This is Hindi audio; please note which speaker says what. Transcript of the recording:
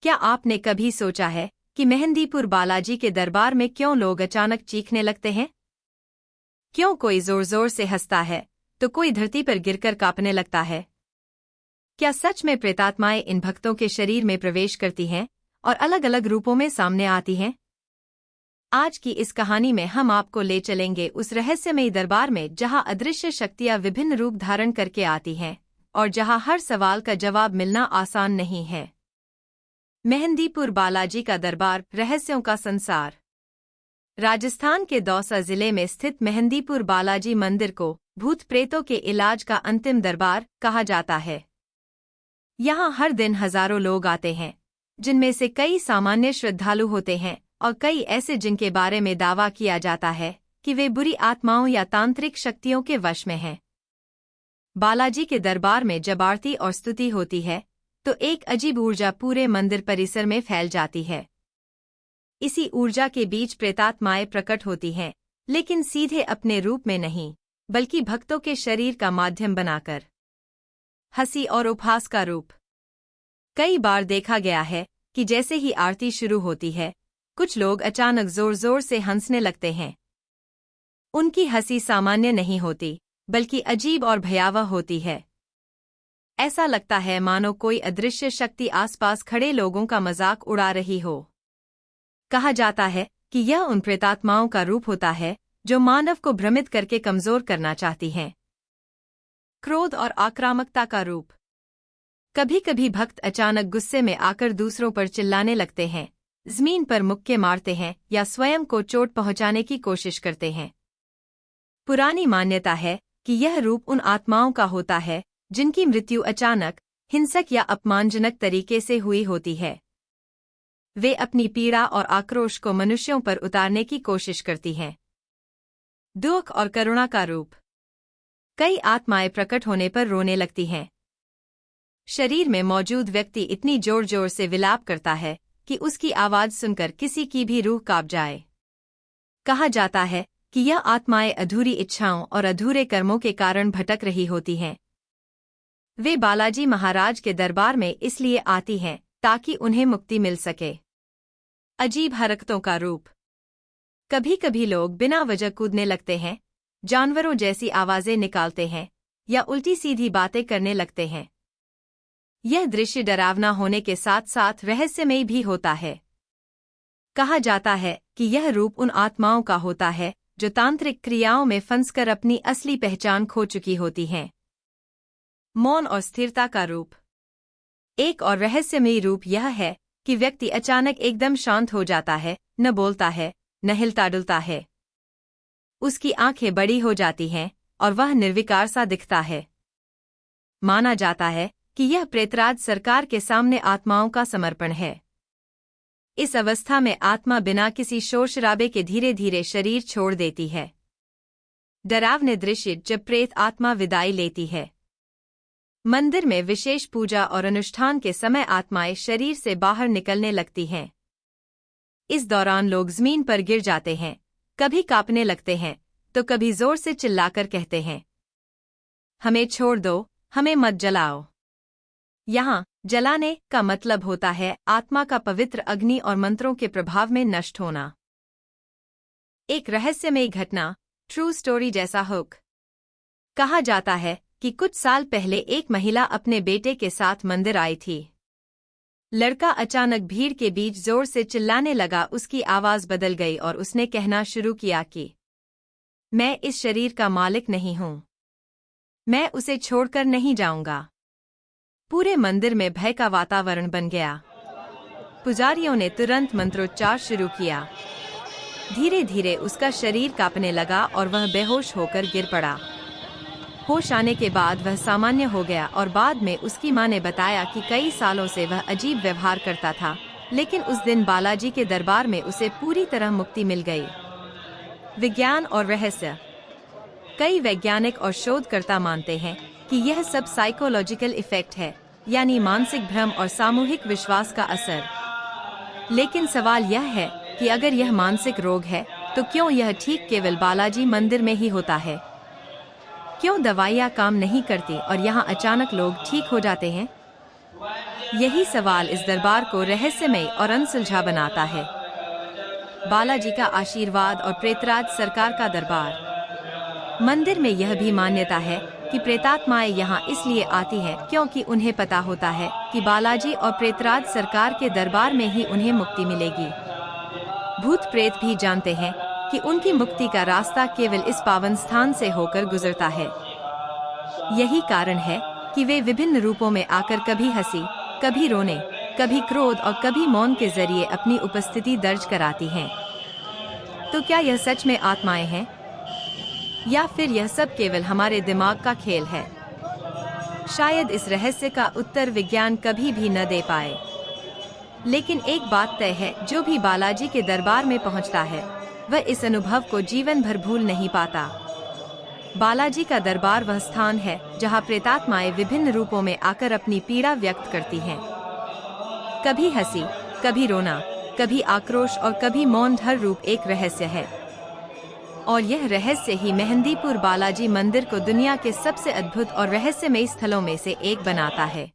Speaker 1: क्या आपने कभी सोचा है कि मेहंदीपुर बालाजी के दरबार में क्यों लोग अचानक चीखने लगते हैं? क्यों कोई जोर जोर से हंसता है तो कोई धरती पर गिरकर कांपने लगता है? क्या सच में प्रेतात्माएं इन भक्तों के शरीर में प्रवेश करती हैं और अलग अलग रूपों में सामने आती हैं? आज की इस कहानी में हम आपको ले चलेंगे उस रहस्यमयी दरबार में जहां अदृश्य शक्तियां विभिन्न रूप धारण करके आती हैं और जहां हर सवाल का जवाब मिलना आसान नहीं है। मेहंदीपुर बालाजी का दरबार, रहस्यों का संसार। राजस्थान के दौसा जिले में स्थित मेहंदीपुर बालाजी मंदिर को भूत प्रेतों के इलाज का अंतिम दरबार कहा जाता है। यहाँ हर दिन हजारों लोग आते हैं, जिनमें से कई सामान्य श्रद्धालु होते हैं और कई ऐसे जिनके बारे में दावा किया जाता है कि वे बुरी आत्माओं या तांत्रिक शक्तियों के वश में हैं। बालाजी के दरबार में जब आरती और स्तुति होती है तो एक अजीब ऊर्जा पूरे मंदिर परिसर में फैल जाती है। इसी ऊर्जा के बीच प्रेतात्माएं प्रकट होती हैं, लेकिन सीधे अपने रूप में नहीं, बल्कि भक्तों के शरीर का माध्यम बनाकर। हंसी और उपहास का रूप। कई बार देखा गया है कि जैसे ही आरती शुरू होती है, कुछ लोग अचानक जोर जोर से हंसने लगते हैं। उनकी हंसी सामान्य नहीं होती, बल्कि अजीब और भयावह होती है। ऐसा लगता है मानो कोई अदृश्य शक्ति आसपास खड़े लोगों का मजाक उड़ा रही हो। कहा जाता है कि यह उन प्रेतात्माओं का रूप होता है जो मानव को भ्रमित करके कमजोर करना चाहती हैं। क्रोध और आक्रामकता का रूप। कभी कभी भक्त अचानक गुस्से में आकर दूसरों पर चिल्लाने लगते हैं, जमीन पर मुक्के मारते हैं या स्वयं को चोट पहुंचाने की कोशिश करते हैं। पुरानी मान्यता है कि यह रूप उन आत्माओं का होता है जिनकी मृत्यु अचानक, हिंसक या अपमानजनक तरीके से हुई होती है। वे अपनी पीड़ा और आक्रोश को मनुष्यों पर उतारने की कोशिश करती हैं। दुख और करुणा का रूप। कई आत्माएं प्रकट होने पर रोने लगती हैं। शरीर में मौजूद व्यक्ति इतनी जोर जोर से विलाप करता है कि उसकी आवाज सुनकर किसी की भी रूह कांप जाए। कहा जाता है कि यह आत्माएं अधूरी इच्छाओं और अधूरे कर्मों के कारण भटक रही होती हैं। वे बालाजी महाराज के दरबार में इसलिए आती हैं ताकि उन्हें मुक्ति मिल सके। अजीब हरकतों का रूप। कभी कभी लोग बिना वजह कूदने लगते हैं, जानवरों जैसी आवाजें निकालते हैं या उल्टी सीधी बातें करने लगते हैं। यह दृश्य डरावना होने के साथ साथ रहस्यमयी भी होता है। कहा जाता है कि यह रूप उन आत्माओं का होता है जो तांत्रिक क्रियाओं में फंसकर अपनी असली पहचान खो चुकी होती हैं। मौन और स्थिरता का रूप। एक और रहस्यमयी रूप यह है कि व्यक्ति अचानक एकदम शांत हो जाता है, न बोलता है, न हिलता डुलता है। उसकी आंखें बड़ी हो जाती हैं और वह निर्विकार सा दिखता है। माना जाता है कि यह प्रेतराज सरकार के सामने आत्माओं का समर्पण है। इस अवस्था में आत्मा बिना किसी शोर शराबे के धीरे धीरे शरीर छोड़ देती है। डरावने दृश्य जब प्रेत आत्मा विदाई लेती है। मंदिर में विशेष पूजा और अनुष्ठान के समय आत्माएं शरीर से बाहर निकलने लगती हैं। इस दौरान लोग जमीन पर गिर जाते हैं, कभी कांपने लगते हैं तो कभी जोर से चिल्लाकर कहते हैं, हमें छोड़ दो, हमें मत जलाओ। यहाँ जलाने का मतलब होता है आत्मा का पवित्र अग्नि और मंत्रों के प्रभाव में नष्ट होना। एक रहस्यमयी घटना, ट्रू स्टोरी जैसा हुक। कहा जाता है कि कुछ साल पहले एक महिला अपने बेटे के साथ मंदिर आई थी। लड़का अचानक भीड़ के बीच जोर से चिल्लाने लगा। उसकी आवाज बदल गई और उसने कहना शुरू किया कि मैं इस शरीर का मालिक नहीं हूं, मैं उसे छोड़कर नहीं जाऊंगा। पूरे मंदिर में भय का वातावरण बन गया। पुजारियों ने तुरंत मंत्रोच्चार शुरू किया। धीरे धीरे उसका शरीर कांपने लगा और वह बेहोश होकर गिर पड़ा। होश आने के बाद वह सामान्य हो गया और बाद में उसकी मां ने बताया कि कई सालों से वह अजीब व्यवहार करता था, लेकिन उस दिन बालाजी के दरबार में उसे पूरी तरह मुक्ति मिल गई। विज्ञान और रहस्य। कई वैज्ञानिक और शोधकर्ता मानते हैं कि यह सब साइकोलॉजिकल इफेक्ट है, यानी मानसिक भ्रम और सामूहिक विश्वास का असर। लेकिन सवाल यह है कि अगर यह मानसिक रोग है तो क्यों यह ठीक केवल बालाजी मंदिर में ही होता है? क्यों दवाइयाँ काम नहीं करती और यहाँ अचानक लोग ठीक हो जाते हैं? यही सवाल इस दरबार को रहस्यमय और अनसुलझा बनाता है। बालाजी का आशीर्वाद और प्रेतराज सरकार का दरबार। मंदिर में यह भी मान्यता है कि प्रेतात्माएं यहाँ इसलिए आती हैं क्योंकि उन्हें पता होता है कि बालाजी और प्रेतराज सरकार के दरबार में ही उन्हें मुक्ति मिलेगी। भूत प्रेत भी जानते हैं कि उनकी मुक्ति का रास्ता केवल इस पावन स्थान से होकर गुजरता है। यही कारण है कि वे विभिन्न रूपों में आकर कभी हंसी, कभी रोने, कभी क्रोध और कभी मौन के जरिए अपनी उपस्थिति दर्ज कराती हैं। तो क्या यह सच में आत्माएं हैं, या फिर यह सब केवल हमारे दिमाग का खेल है? शायद इस रहस्य का उत्तर विज्ञान कभी भी न दे पाए। लेकिन एक बात तय है, जो भी बालाजी के दरबार में पहुंचता है वह इस अनुभव को जीवन भर भूल नहीं पाता। बालाजी का दरबार वह स्थान है जहां प्रेतात्माएं विभिन्न रूपों में आकर अपनी पीड़ा व्यक्त करती हैं। कभी हंसी, कभी रोना, कभी आक्रोश और कभी मौन, हर रूप एक रहस्य है। और यह रहस्य ही मेहंदीपुर बालाजी मंदिर को दुनिया के सबसे अद्भुत और रहस्यमय स्थलों में से एक बनाता है।